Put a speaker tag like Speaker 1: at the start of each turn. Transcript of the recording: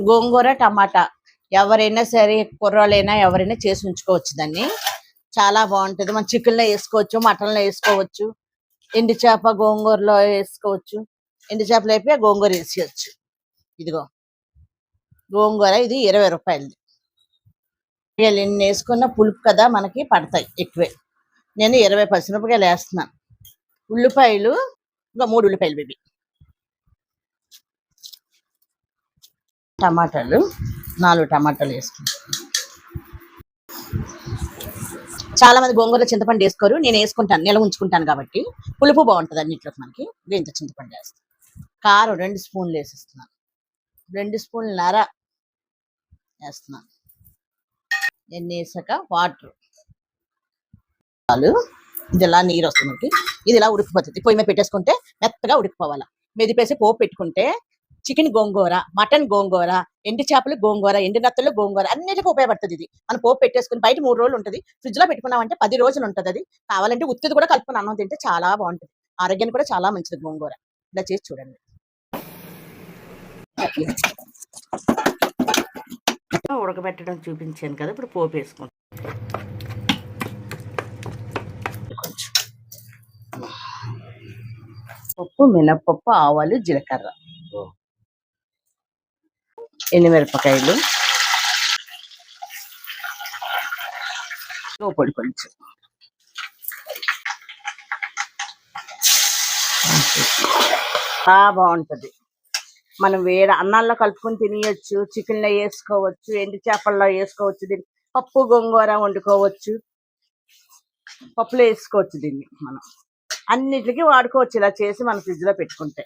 Speaker 1: గోంగూర టమాటా ఎవరైనా సరే కుర్రాళ్ళైనా ఎవరైనా చేసి ఉంచుకోవచ్చు దాన్ని. చాలా బాగుంటది. మనం చికెన్లో వేసుకోవచ్చు, మటన్లో వేసుకోవచ్చు, ఎండు చేప గోంగూరలో వేసుకోవచ్చు. ఎండు చేపలు అయిపోయి గోంగూర వేసేయచ్చు. ఇదిగో గోంగూర ఇది 20 రూపాయలది. ఎన్ని వేసుకున్న పులుపు కదా మనకి పడతాయి ఎక్కువే. నేను 20 పచ్చిమిరపకాయలు వేస్తున్నాను. ఉల్లిపాయలు ఇంకా 3 ఉల్లిపాయలు ఇవి. టమాటాలు 4 టమాటాలు వేసుకుంటాను. చాలా మంది గోంగూర చింతపండు వేసుకోరు, నేను వేసుకుంటాను, నిల్వ ఉంచుకుంటాను కాబట్టి. పులుపు బాగుంటుంది అన్నింటిలోకి మనకి. దీంతో చింతపండు వేస్తాను. కారం 2 స్పూన్లు వేసేస్తున్నాను. 2 స్పూన్లన్నర వేస్తున్నాను. ఎన్ని వేసాక వాటర్ ఇది ఇలా నీరు వస్తుంది. ఇది ఇలా ఉడికిపోతుంది. పొయ్యి మీద పెట్టేసుకుంటే మెత్తగా ఉడికిపోవాలి. మెదిపేసి పోపు పెట్టుకుంటే చికెన్ గోంగూర, మటన్ గోంగూర, ఎండు చేపలు గోంగూర, ఎండు నత్తలు గోంగూర అన్నిటికీ ఉపయోగపడుతుంది. ఇది మనం పోపు పెట్టేసుకుని బయట 3 రోజులు ఉంటుంది, ఫ్రిడ్జ్ లో పెట్టుకున్నామంటే 10 రోజులు ఉంటుంది. అది కావాలంటే ఉత్తిది కూడా కలుపుకుని అన్నం తింటే చాలా బాగుంటుంది. ఆరోగ్యానికి కూడా చాలా మంచిది గోంగూర. ఇలా చేసి చూడండి. ఉడకబెట్టడం చూపించాను కదా, ఇప్పుడు పోపు వేసుకుంటాం. పప్పు, మినప్పప్పు, ఆవాలు, జీలకర్ర, ఎండుమిరపకాయలు, పొడి కొంచెం బాగుంటది. మనం వేరే అన్నాల్లో కలుపుకొని తినేయచ్చు, చికెన్లో వేసుకోవచ్చు, ఎండు చేపల్లో వేసుకోవచ్చు, దీన్ని పప్పు గోంగూర వండుకోవచ్చు, పప్పులో వేసుకోవచ్చు. దీన్ని మనం అన్నిటికీ వాడుకోవచ్చు ఇలా చేసి మన ఫ్రిడ్జ్ లో పెట్టుకుంటే.